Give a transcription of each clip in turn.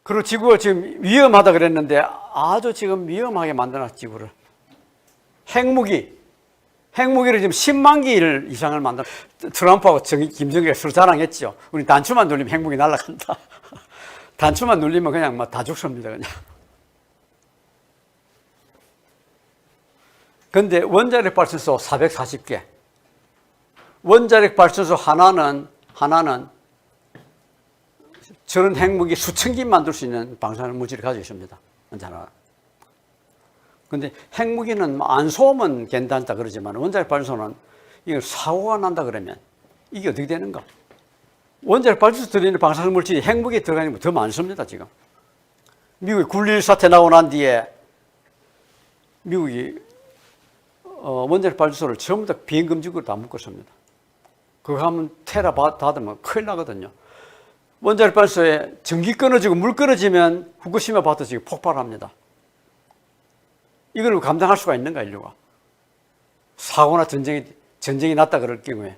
그리고 지구가 지금 위험하다 그랬는데 아주 지금 위험하게 만들어놨 지구를. 핵무기를 지금 10만 기 이상을 만들어. 트럼프하고 김정일이 서로 자랑했죠. 우리 단추만 눌리면 핵무기 날아간다. 단추만 눌리면 그냥 막 다 죽습니다, 그냥. 근데 원자력 발전소 440개. 원자력 발전소 하나는 저런 핵무기 수천 기 만들 수 있는 방사능 물질을 가지고 있습니다. 언제나. 근데 핵무기는 안 쏘면 괜찮다 그러지만 원자력 발전소는 이거 사고가 난다 그러면 이게 어떻게 되는가? 원자력 발전소 들어있는 방사능 물질이 핵무기에 들어가는 게 더 많습니다, 지금. 미국이 9.11 사태 나고 난 뒤에 미국이 원자력 발전소를 전부 다 비행금지구로 다 묶었습니다. 그거 하면 테라 닫으면 큰일 나거든요. 원자력 발전소에 전기 끊어지고 물 끊어지면 후쿠시마 바다 지금 폭발합니다. 이걸 감당할 수가 있는가, 인류가? 사고나 전쟁이 났다 그럴 경우에.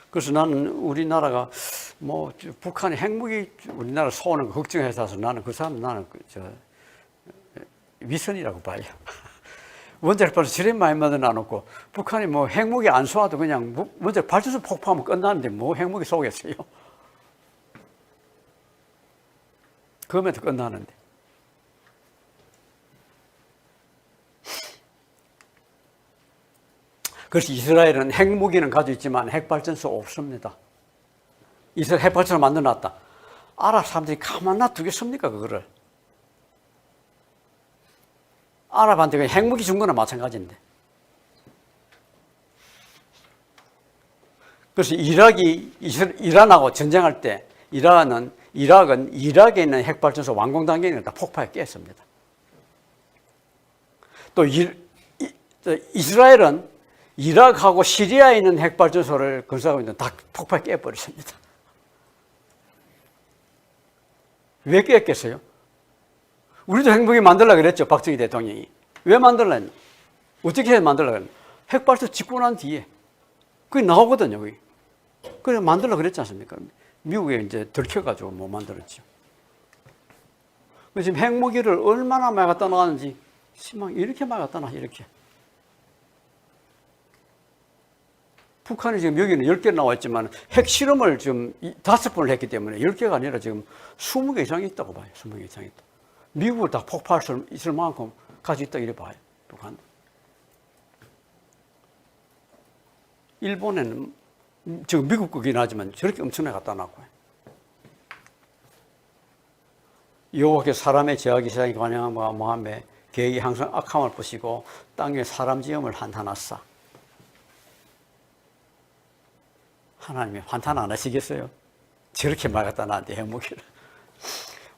그래서 나는 우리나라가 뭐 북한이 핵무기 우리나라 쏘는 거 걱정해서 나는 그 사람 위선이라고 봐요. 원자력 발전소 저래 많이 만들어놓고 북한이 뭐 핵무기 안 쏘아도 그냥 원자력 발전소 폭파하면 끝나는데 뭐 핵무기 쏘겠어요. 그거면 끝나는데. 그래서 이스라엘은 핵무기는 가지고 있지만 핵발전소 없습니다. 이스라엘 핵발전소 만들어놨다. 아랍 사람들이 가만 놔두겠습니까, 그거를? 아랍한테 핵무기 준 거나 마찬가지인데. 그래서 이란하고 전쟁할 때 이락은 이락에 있는 핵발전소 완공 단계는 다 폭파에 깼습니다. 또 이스라엘은 이락하고 시리아에 있는 핵발전소를 건설하고 있는 다 폭파에 깨버렸습니다. 왜 깼겠어요? 우리도 핵무기 만들려고 그랬죠, 박정희 대통령이. 왜 만들려고 했나? 어떻게 해서 만들려고 했나? 핵발전소 짓고 난 뒤에. 그게 나오거든요, 그게. 그래서 만들려고 그랬지 않습니까? 미국에 이제 들켜가지고 못 만들었죠. 지금 핵무기를 얼마나 많이 갖다 놨는지, 이렇게 많이 갖다 놔, 이렇게. 북한이 지금 여기는 10개 나와 있지만 핵실험을 지금 5번을 했기 때문에 10개가 아니라 지금 20개 이상이 있다고 봐요. 20개 이상이 있다. 미국을 다 폭파할 수 있을 만큼 가지고 있다 이래 봐요. 북한. 일본에는 지금 미국 거긴 하지만 저렇게 엄청나게 갖다 놨고요. 여호와께 사람의 제약이 세상에 관영함과 모함에 계획이 항상 악함을 부시고 땅에 사람 지음을 한탄하사. 하나님이 환탄 안 하시겠어요? 저렇게 말 갖다 놨는데 핵무기를.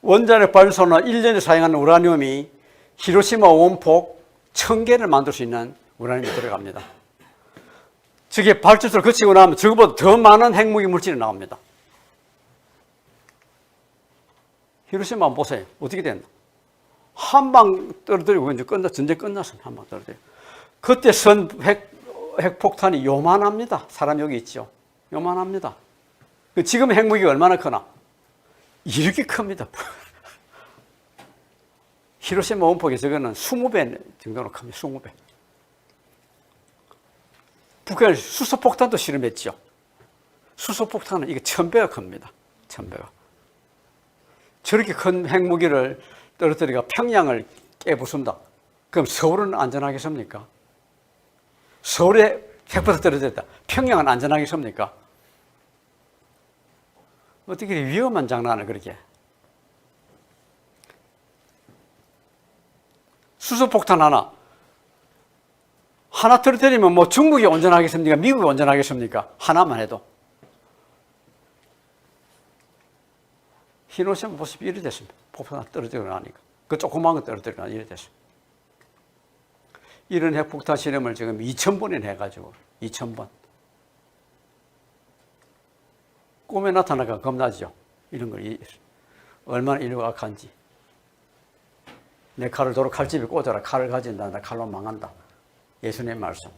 원자력 발전소는 1년에 사용하는 우라늄이 히로시마 원폭 1000개를 만들 수 있는 우라늄이 들어갑니다. 저게 발전소를 거치고 나면 저거보다 더 많은 핵무기 물질이 나옵니다. 히로시마 한번 보세요. 어떻게 됐나? 한 방 떨어뜨리고 이제 전쟁 끝났어요. 한 방 떨어뜨리고. 그때 핵폭탄이 요만합니다. 사람 여기 있죠. 요만합니다. 지금 핵무기가 얼마나 크나? 이렇게 큽니다. 히로시마 원폭이 저거는 20배 정도로 큽니다. 20배. 북한이 수소폭탄도 실험했죠. 수소폭탄은 이게 1000배가 큽니다. 1000배가. 저렇게 큰 핵무기를 떨어뜨리가 평양을 깨부순다. 그럼 서울은 안전하겠습니까? 서울에 핵폭탄 떨어졌다. 평양은 안전하겠습니까? 어떻게 위험한 장난을 그렇게. 수소폭탄 하나 떨어뜨리면 뭐 중국이 온전하겠습니까? 미국이 온전하겠습니까? 하나만 해도. 히로시마 보시면 이래 됐습니다. 폭탄 떨어지고 나니까. 그 조그마한 거 떨어뜨리고 나니까 이래 됐습니다. 이런 핵폭탄 실험을 지금 2000번이나 해가지고 2000번. 꿈에 나타나가 겁나죠. 이런 걸 얼마나 인류가 악한지. 내 칼을 도로 칼집에 꽂아라. 칼을 가진다. 나 칼로 망한다. 예수님의 말씀.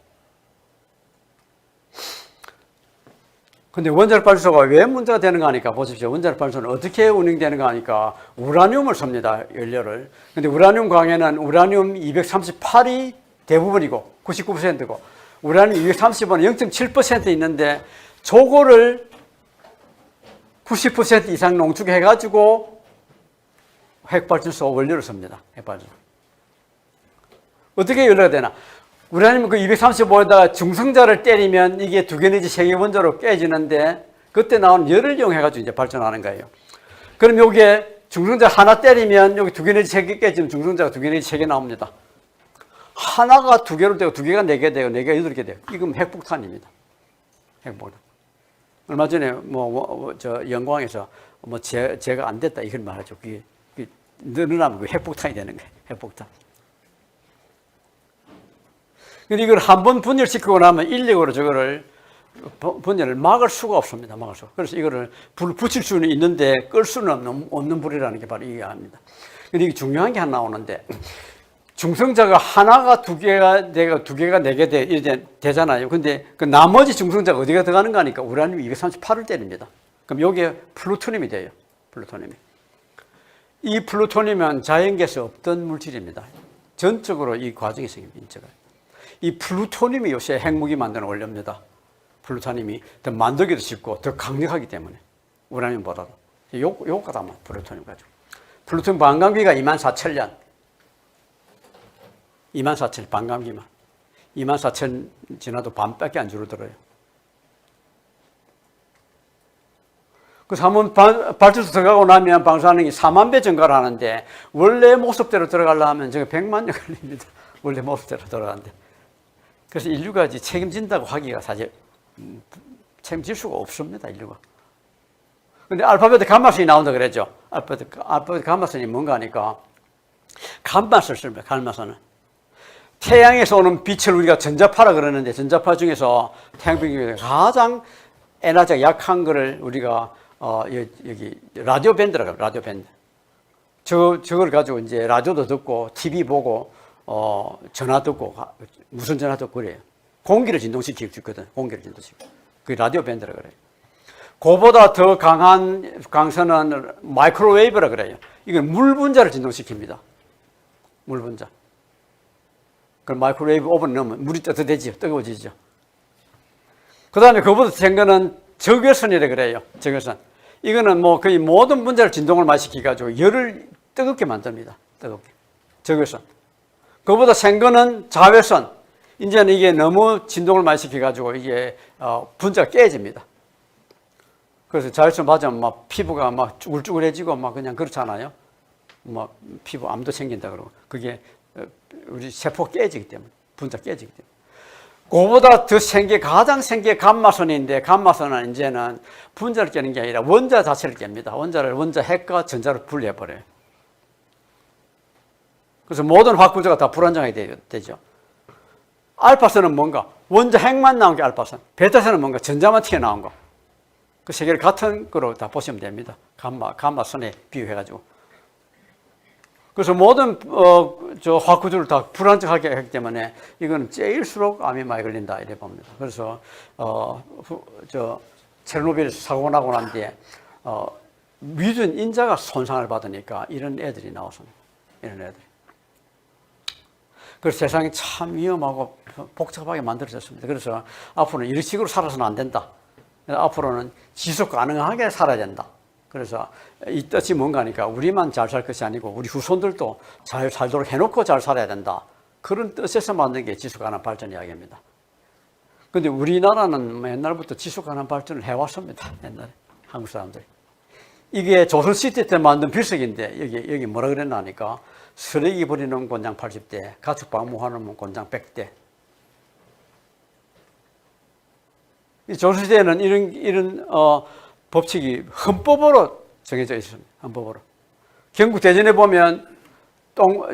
근데 원자력 발전소가 왜 문제가 되는가 하니까 보십시오. 원자력 발전소는 어떻게 운영되는가 하니까 우라늄을 씁니다. 연료를. 근데 우라늄 광에는 우라늄 238이 대부분이고 99%고 우라늄 230은 0.7% 있는데 저거를 90% 이상 농축해가지고 핵발전소 원료를 씁니다. 핵발전소. 어떻게 연료가 되나? 우라늄 그 235에다가 중성자를 때리면 이게 두 개 내지 세 개 원자로 깨지는데 그때 나오는 열을 이용해가지고 이제 발전하는 거예요. 그럼 여기에 중성자 하나 때리면 여기 두 개 내지 세 개 깨지면 중성자가 두 개 내지 세 개 나옵니다. 하나가 두 개로 되고 두 개가 네 개 되고 네 개가 여덟 개 돼요. 이건 핵폭탄입니다. 핵폭탄. 얼마 전에 저 영광에서 제가 안 됐다 이걸 말하죠. 그게 늘어나면 그 핵폭탄이 되는 거예요. 핵폭탄. 근데 이걸 한번 분열시키고 나면 인력으로 저거를 분열을 막을 수가 없습니다. 막을 수가. 그래서 이거를 불 붙일 수는 있는데 끌 수는 없는 불이라는 게 바로 이해합니다. 근데 이게 중요한 게 하나 나오는데 중성자가 하나가 두 개가 되고 두 개가 네 개 되잖아요. 근데 그 나머지 중성자가 어디가 들어가는가 하니까 우라늄 238을 때립니다. 그럼 여기에 플루토늄이 돼요. 플루토늄이. 이 플루토늄은 자연계에서 없던 물질입니다. 전적으로 이 과정이 생깁니다. 이 플루토늄이 요새 핵무기 만드는 원료입니다. 플루토늄이 더 만들기도 쉽고 더 강력하기 때문에 우라늄보다도. 요거다 뭐 플루토늄 가지고. 플루토늄 반감기가 24,000년. 24,000 반감기만. 24,000 지나도 반밖에 안 줄어들어요. 그래서 한번 발전소 들어가고 나면 방사능이 4만 배 증가를 하는데 원래 모습대로 들어가려면 저게 100만 년 걸립니다. 원래 모습대로 들어가는데. 그래서 인류가 책임진다고 하기가 사실 책임질 수가 없습니다. 인류가. 근데 알파벳 감마선이 나온다 그랬죠. 알파벳 감마선이 뭔가 하니까 감마선을 씁니다. 감마선은. 태양에서 오는 빛을 우리가 전자파라 그러는데 전자파 중에서 태양빛 중에 가장 에너지가 약한 거를 우리가 여기 라디오 밴드라고 해요. 라디오 밴드. 저걸 가지고 이제 라디오도 듣고 TV 보고 전화 듣고 무선 전화 듣고 그래요. 공기를 진동시키고 있거든. 공기를 진동시키고. 그게 라디오 밴드라고 그래요. 그보다 더 강한 강선은 마이크로웨이브라 그래요. 이건 물 분자를 진동시킵니다. 물 분자. 그럼 마이크로웨이브 오븐 넣으면 물이 뜨뜻해지죠. 뜨거워지죠. 그 다음에 그보다 센 거는 적외선이라 그래요. 적외선. 이거는 뭐 거의 모든 분자를 진동을 많이 시켜가지고 열을 뜨겁게 만듭니다. 뜨겁게. 적외선. 그보다 센 거는 자외선. 이제는 이게 너무 진동을 많이 시켜가지고 이게 분자가 깨집니다. 그래서 자외선 맞으면 막 피부가 막 쭈글쭈글해지고 막 그냥 그렇잖아요. 막 피부 암도 생긴다 그러고. 그게 우리 세포 깨지기 때문에. 분자 깨지기 때문에. 그보다 더 센 게 가장 센 게 감마선인데 감마선은 이제는 분자를 깨는 게 아니라 원자 자체를 깹니다. 원자 핵과 전자를 분리해버려요. 그래서 모든 화학분자가 다 불안정하게 되죠. 알파선은 뭔가? 원자 핵만 나온 게 알파선. 베타선은 뭔가? 전자만 튀어나온 거. 그 세 개를 같은 거로 다 보시면 됩니다. 감마선에 비유해가지고. 그래서 모든 화학구조를 다 불안정하게 하기 때문에 이거는 째일수록 암이 많이 걸린다 이래 봅니다. 그래서 체르노빌 사고 나고 난 뒤에 미준 인자가 손상을 받으니까 이런 애들이 나왔습니다. 이런 애들이. 그래서 세상이 참 위험하고 복잡하게 만들어졌습니다. 그래서 앞으로는 이런 식으로 살아서는 안 된다. 앞으로는 지속 가능하게 살아야 된다. 그래서 이 뜻이 뭔가 하니까 우리만 잘 살 것이 아니고 우리 후손들도 잘 살도록 해놓고 잘 살아야 된다. 그런 뜻에서 만든 게 지속 가능 발전 이야기입니다. 그런데 우리나라는 옛날부터 지속 가능 발전을 해왔습니다. 옛날에 한국 사람들이. 이게 조선시대 때 만든 필석인데 여기 뭐라 그랬나 하니까 쓰레기 버리는 곤장 80대, 가축 방무하는 곤장 100대. 이 조선시대에는 이런 법칙이 헌법으로 정해져 있습니다. 헌법으로. 경국 대전에 보면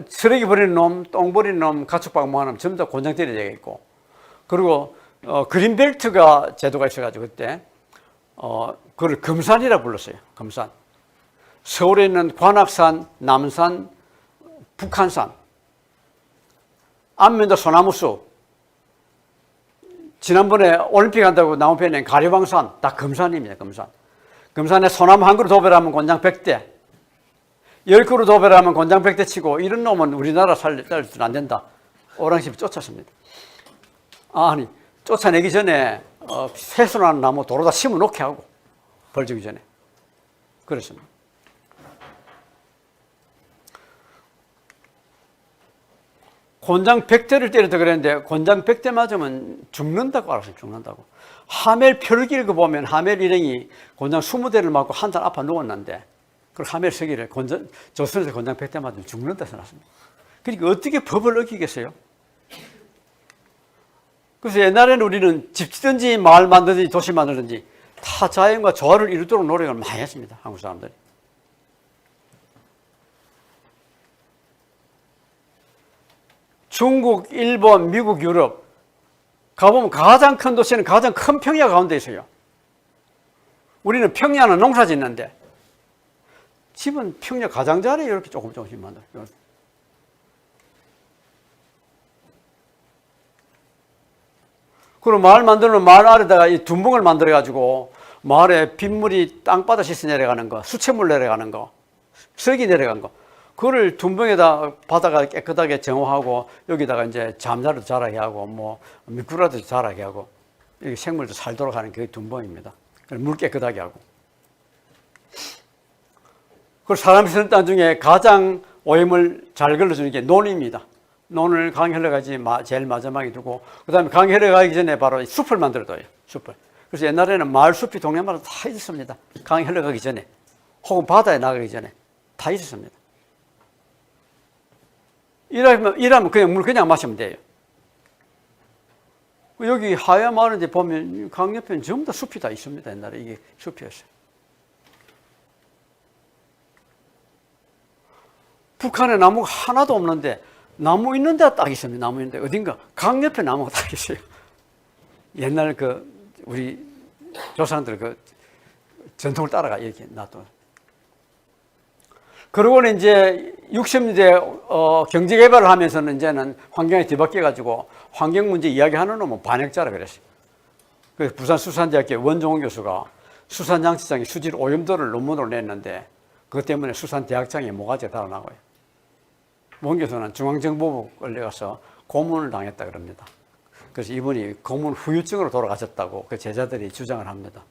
쓰레기 버리는 놈, 똥 버리는 놈, 가축 방무하는 놈 전부 다 곤장 때려야 되겠고, 그리고 그린벨트가 제도가 있어가지고 그때 그걸 금산이라 불렀어요. 금산. 서울에 있는 관악산, 남산, 북한산, 안면도 소나무숲, 지난번에 올림픽 한다고 나온 편에 가리방산, 다 금산입니다. 금산. 금산에 소나무 한 그루 도배하면 곤장 100대, 10그루 도배하면 곤장 100대 치고 이런 놈은 우리나라 살려서는 안 된다. 오랑십이 쫓았습니다. 아니, 쫓아내기 전에 훼손하는 나무 도로다 심어놓게 하고 벌 주기 전에 그렇습니다. 곤장 100대를 때렸다 그랬는데 곤장 100대 맞으면 죽는다고 알았어요. 죽는다고. 하멜 표류기를 보면 하멜 일행이 곤장 20대를 맞고 한 달 아파 누웠는데 그 하멜 서기를 조선에서 곤장 100대 맞으면 죽는다 써놨습니다. 그러니까 어떻게 법을 어기겠어요? 그래서 옛날에는 우리는 집 짓든지 마을 만들든지 도시 만들든지 다 자연과 조화를 이루도록 노력을 많이 했습니다. 한국 사람들이. 중국, 일본, 미국, 유럽 가보면 가장 큰 도시는 가장 큰 평야 가운데 있어요. 우리는 평야는 농사 짓는데 집은 평야 가장자리에 이렇게 조금씩 만들어요. 그리고 마을 만들면 마을 아래다가 이 둔벙을 만들어가지고 마을에 빗물이 땅바닥 씻어 내려가는 거, 수돗물 내려가는 거, 석이 내려간 거, 그거를 둔벙에다 바다가 깨끗하게 정화하고 여기다가 이제 잠자리도 자라게 하고 뭐 미꾸라지도 자라게 하고 여기 생물도 살도록 하는 그게 둔벙입니다. 물 깨끗하게 하고. 그리고 사람이 쓰는 땅 중에 가장 오염을 잘 걸러주는 게 논입니다. 논을 강이 흘러가지 제일 마지막에 두고 그 다음에 강이 흘러가기 전에 바로 숲을 만들어둬요. 숲을. 그래서 옛날에는 마을 숲이 동네마다 다 있었습니다. 강이 흘러가기 전에 혹은 바다에 나가기 전에 다 있었습니다. 일하면 그냥 물 그냥 마시면 돼요. 여기 하야 마을인데 보면 강 옆에는 전부 다 숲이 다 있습니다. 옛날에 이게 숲이었어요. 북한에 나무가 하나도 없는데 나무 있는 데가 딱 있습니다. 나무 있는 데 어딘가 강 옆에 나무가 딱 있어요. 옛날 우리 조상들 전통을 따라가 이렇게 놔둬. 그러고는 이제 60년대 경제 개발을 하면서는 이제는 환경에 뒤바뀌어 가지고 환경 문제 이야기하는 놈은 반역자라 그랬어요. 그래서 부산 수산대학교 원종훈 교수가 수산양치장의 수질 오염도를 논문으로 냈는데 그것 때문에 수산대학장에 모가지가 달아나고요. 원 교수는 중앙정보부 끌려가서 고문을 당했다 그럽니다. 그래서 이분이 고문 후유증으로 돌아가셨다고 그 제자들이 주장을 합니다.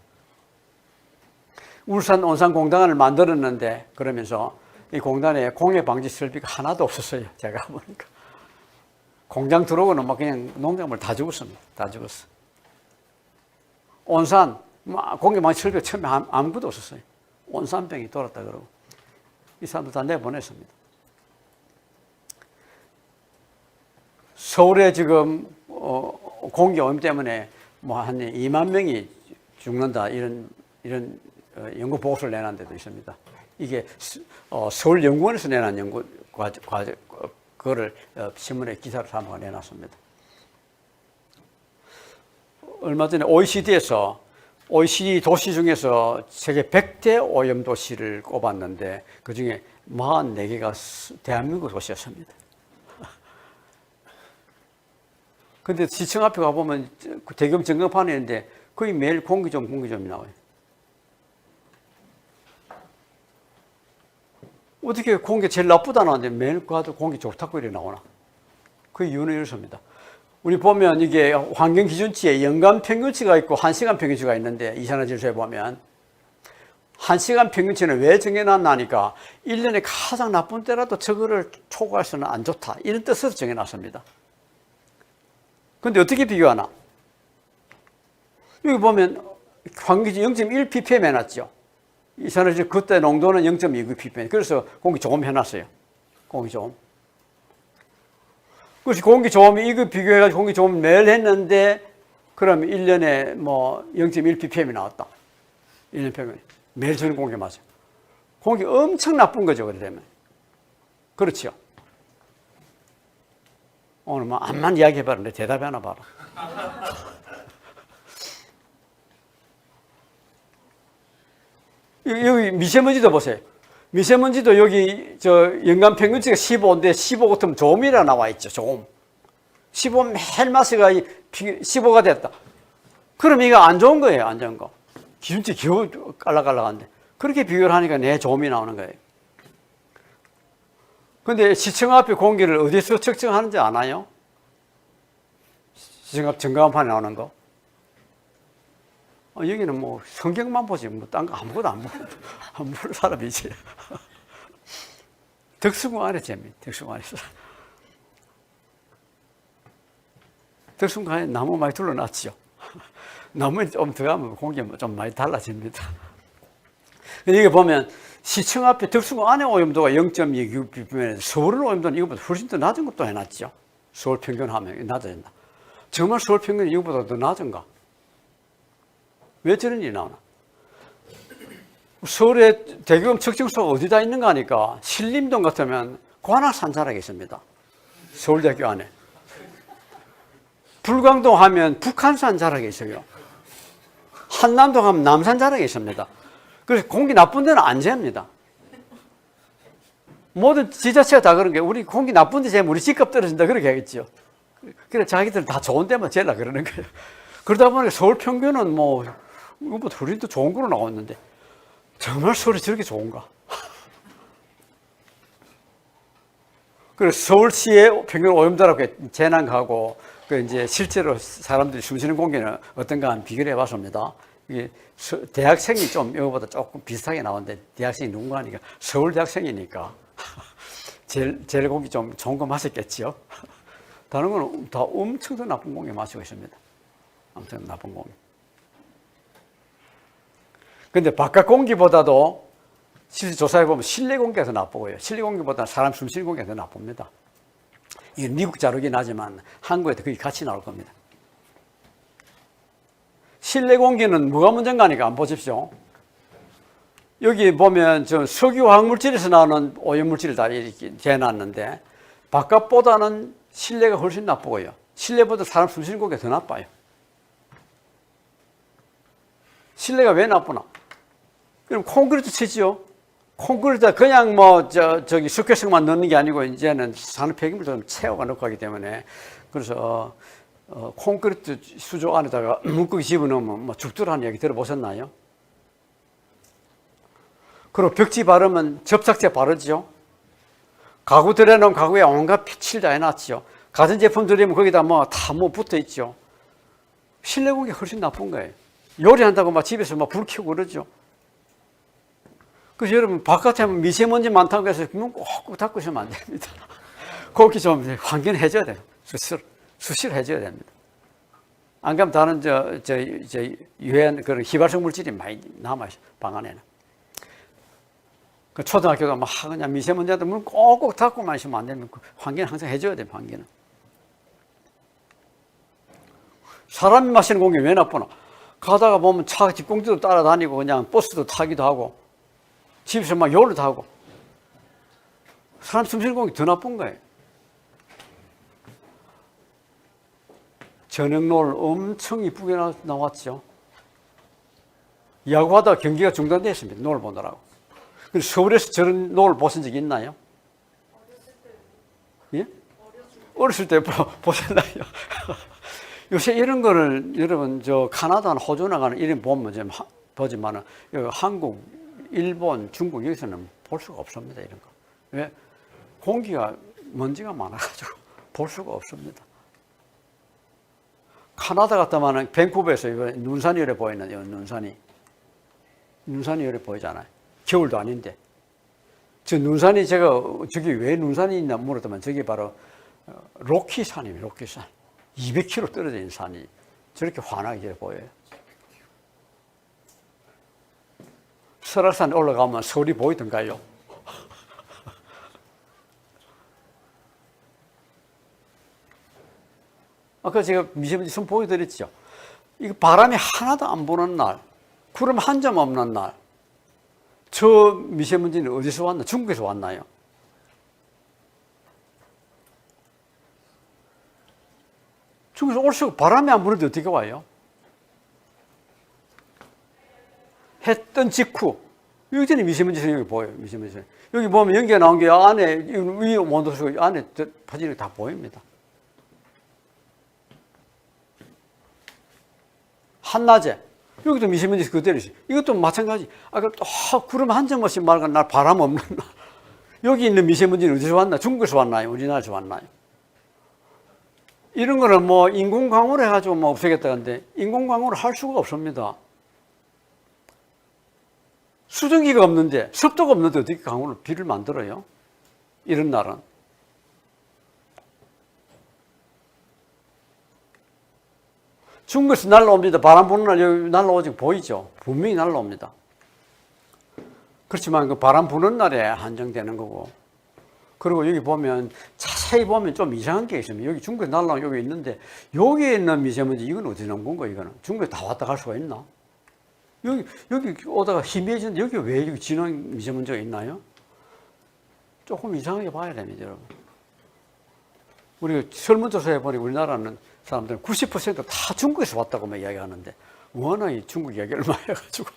울산 온산공단을 만들었는데 그러면서 이 공단에 공해 방지 설비가 하나도 없었어요. 제가 보니까 공장 들어오고는 막 그냥 농작물 다 죽었습니다. 다 죽었어. 온산 공해 방지 설비가 처음에 아무것도 없었어요. 온산병이 돌았다 그러고 이 사람들 다 내보냈습니다. 서울에 지금 공기 오염 때문에 뭐 한 2만 명이 죽는다 이런 연구 보고서를 내놓은 데도 있습니다. 이게 서울연구원에서 내놓은 연구 그거를 신문에 기사를 삼아 내놨습니다. 얼마 전에 OECD에서 OECD 도시 중에서 세계 100대 오염 도시를 꼽았는데 그 중에 44개가 대한민국 도시였습니다. 근데 시청 앞에 가보면 대경 전광판이 있는데 거의 매일 공기점이 나와요. 어떻게 공기 제일 나쁘다 나왔는데 매일 가도 공기 좋다고 이렇게 나오나? 그 이유는 이렇습니다. 우리 보면 이게 환경 기준치에 연간 평균치가 있고 1시간 평균치가 있는데 이산화질소에 보면 1시간 평균치는 왜 정해놨나니까 1년에 가장 나쁜 때라도 저거를 초과해서는 안 좋다 이런 뜻으로 정해놨습니다. 근데 어떻게 비교하나? 여기 보면 환기준 0.1ppm 해놨죠. 이산화질소 그때 농도는 0.29ppm. 그래서 공기 조금 해놨어요. 공기 조금. 그래서 공기 조음이 이거 비교해가지고 공기 조음 매일 했는데 그러면 1년에 뭐 0.1ppm이 나왔다. 1년 평균. 매일 주는 공기 맞아요. 공기 엄청 나쁜 거죠. 그래 되면. 그렇죠. 오늘 뭐 암만 이야기해봐라. 내 대답이 하나 봐라. 여기 미세먼지도 보세요. 미세먼지도 여기 연간 평균치가 15인데 15 같으면 조음이라 나와 있죠. 조음. 15 매일 마스가 15가 됐다. 그럼 이거 안 좋은 거예요, 안 좋은 거. 기준치 겨우 깔락깔락한데. 그렇게 비교를 하니까 내 조음이 나오는 거예요. 근데 시청 앞에 공기를 어디서 측정하는지 아나요? 시청 앞 전광판에 나오는 거. 여기는 뭐 성경만 보지, 뭐 딴 거 아무것도 안 볼 사람이지. 덕수궁 안에 재미, 덕수궁 안에서. 덕수궁 안에 나무 많이 둘러놨죠. 나무에 좀 들어가면 공기가 좀 많이 달라집니다. 이게 보면 시청 앞에 덕수궁 안에 오염도가 0.29ppm인데 서울 오염도는 이것보다 훨씬 더 낮은 것도 해놨죠. 서울 평균하면 낮아진다. 정말 서울 평균이 이것보다 더 낮은가? 왜 저런 일이 나오나? 서울에 대기업 측정소가 어디다 있는가 하니까 신림동 같으면 관악산자락에 있습니다. 서울대학교 안에. 불광동 하면 북한산 자락에 있어요. 한남동 하면 남산 자락에 있습니다. 그래서 공기 나쁜 데는 안 재입니다. 모든 지자체가 다 그런 게 우리 공기 나쁜 데 재면 우리 집값 떨어진다 그렇게 하겠죠. 그래서 자기들 다 좋은 데만 재라 그러는 거예요. 그러다 보니까 서울 평균은 뭐 이거보다 훨씬 더 좋은 거로 나왔는데 정말 서울이 저렇게 좋은가? 그래서 서울시의 평균 오염도라고 재난하고 그 이제 실제로 사람들이 숨쉬는 공기는 어떤가 한 비교를 해봤습니다. 이게 대학생이 좀 이거보다 조금 비슷하게 나오는데 대학생이 누군가 하니까 서울 대학생이니까 제일 공기 좀 좋은 거 마셨겠지요. 다른 거는 다 엄청 더 나쁜 공기 마시고 있습니다. 엄청 나쁜 공기. 근데 바깥 공기보다도 실제 조사해 보면 실내 공기가 더 나쁘고요. 실내 공기보다 사람 숨쉬는 공기가 더 나쁩니다. 이게 미국 자료긴 하지만 한국에도 그게 같이 나올 겁니다. 실내 공기는 뭐가 문제인가 하니까 한번 보십시오. 여기 보면 저 석유화학물질에서 나오는 오염물질을 다 이렇게 재놨는데 바깥보다는 실내가 훨씬 나쁘고요. 실내보다 사람 숨쉬는 공기가 더 나빠요. 실내가 왜 나쁘나? 그럼 콘크리트 치지요. 콘크리트 그냥 저기 석회성만 넣는 게 아니고 이제는 산업 폐기물도 채워가 넣고 하기 때문에 그래서 콘크리트 수조 안에다가 물고기 집어넣으면 뭐 죽더라는 얘기 들어보셨나요? 그리고 벽지 바르면 접착제 바르죠. 가구 들여놓은 가구에 온갖 칠을 다 해놨죠. 가전제품 들이면 거기다 다 붙어 있죠. 실내 공기가 훨씬 나쁜 거예요. 요리한다고 막 집에서 불 켜고 그러죠. 그래서 여러분 바깥에 미세먼지 많다고 해서 문 꼭 닫고 있으면 안 됩니다. 거기 좀 환기는 해줘야 돼요. 수시로 해줘야 됩니다. 안 그러면 다른 유해한 그런 휘발성 물질이 많이 남아있어요. 방 안에는. 그 초등학교도 그냥 미세먼지한테 문 꼭꼭 닫고만 있으면 안 됩니다. 환기는 항상 해줘야 돼요. 환기는. 사람이 마시는 공기 왜 나쁘나? 가다가 보면 차 뒷공기도 따라다니고 그냥 버스도 타기도 하고 집에서 요리도 하고 사람 숨쉬는 공기 더 나쁜 거예요. 저녁 노을 엄청 이쁘게 나왔죠. 야구하다가 경기가 중단됐습니다. 노을 보느라고. 서울에서 저런 노을 보신 적 있나요? 예? 어렸을 때 보셨나요? 요새 이런 거를 여러분 카나다나 호주 나가는 이런 보면 좀 보지만은 한국, 일본, 중국 여기서는 볼 수가 없습니다. 이런 거. 왜? 공기가 먼지가 많아가지고 볼 수가 없습니다. 카나다 갔다마는 밴쿠버에서 눈산이 이래 보이는 눈산이 이래 보이잖아요. 겨울도 아닌데. 저 눈산이 저기 왜 눈산이 있나 물었더만 저기 바로 로키산입니다. 로키산. 200km 떨어져 있는 산이 저렇게 환하게 보여요. 설악산 올라가면 서울이 보이던가요? 아까 제가 미세먼지 선 보여드렸죠. 이거 바람이 하나도 안 부는 날, 구름 한 점 없는 날, 저 미세먼지는 어디서 왔나? 중국에서 왔나요? 중국에서 올 수가 바람이 안 부는데 어떻게 와요? 해 뜬 직후 여기저기 미세먼지 여기 보여요. 미세먼지 여기 보면 연기가 나온 게 안에 위 온도수 안에 퍼지는 게 다 보입니다. 한낮에 여기도 미세먼지 그대로 있어요. 이것도 마찬가지. 아까 구름 한 점 없이 맑은 날, 바람 없는 날. 여기 있는 미세먼지는 어디서 왔나? 중국에서 왔나요? 우리나라에서 왔나요? 이런 거를 뭐 인공광으로 해가지고 뭐 없애겠다는데 인공광으로 할 수가 없습니다. 수증기가 없는데, 습도가 없는데 어떻게 강으로 비를 만들어요? 이런 날은. 중국에서 날라옵니다. 바람 부는 날 여기 날라오지 보이죠? 분명히 날라옵니다. 그렇지만 그 바람 부는 날에 한정되는 거고. 그리고 여기 보면 자세히 보면 좀 이상한 게 있습니다. 여기 중국에 날라온 여기 있는데 여기에 있는 미세먼지 이건 어디서 나온 건가 이거는? 중국에 다 왔다 갈 수가 있나? 여기 오다가 희미해지는데 여기 왜 여기 진한 미세먼지가 있나요? 조금 이상하게 봐야 됩니다, 여러분. 우리가 설문조사해 보니 우리나라는 사람들은 90%다 중국에서 왔다고만 이야기하는데 워낙 중국 이야기를 많이 해가지고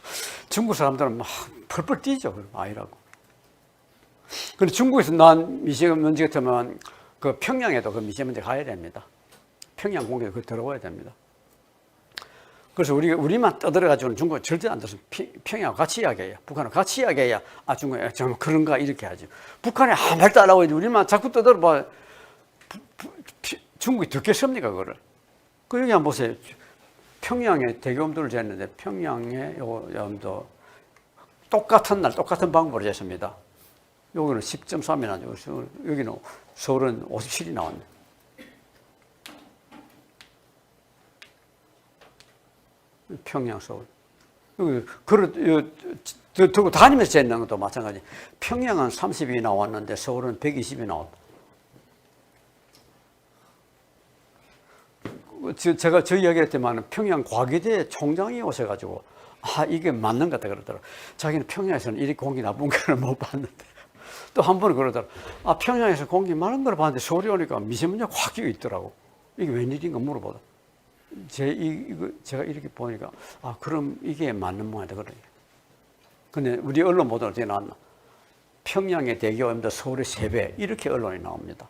중국 사람들은 막 펄펄 뛰죠, 아니라고. 근데 중국에서 난 미세먼지 같으면 그 평양에도 그 미세먼지 가야 됩니다. 평양 공기도 그 들어와야 됩니다. 그래서 우리만 떠들어가지고는 중국은 절대 안 들어서 평양하고 같이 이야기해요. 북한하고 같이 이야기해야 중국에 좀 그런가 이렇게 하죠. 북한이 아무 말도 안 하고 우리만 자꾸 떠들어봐. 중국이 듣겠습니까, 그거를? 그 여기 한번 보세요. 평양에 대기온도를 쟀는데 평양에 요염도 똑같은 날 똑같은 방법으로 쟀습니다. 여기는 10.3이 나죠. 여기는 서울은 57이 나왔네. 평양, 서울. 여기 두고 다니면서 쟀는 것도 마찬가지. 평양은 30이 나왔는데 서울은 120이 나왔다. 제가 저 이야기를 했지만 평양 과기대 총장이 오셔가지고 이게 맞는 것 같다 그러더라고요. 자기는 평양에서는 이렇게 공기 나쁜 거를 못 봤는데 또 한 번은 그러더라고요. 평양에서 공기 많은 걸 봤는데 서울에 오니까 미세먼지가 확 끼어 있더라고. 이게 웬일인가 물어보다. 제가 이렇게 보니까 그럼 이게 맞는 모양이다 그래요. 근데 우리 언론 보도는 어떻게 나왔나? 평양의 대기오염도 서울의 3배 이렇게 언론이 나옵니다.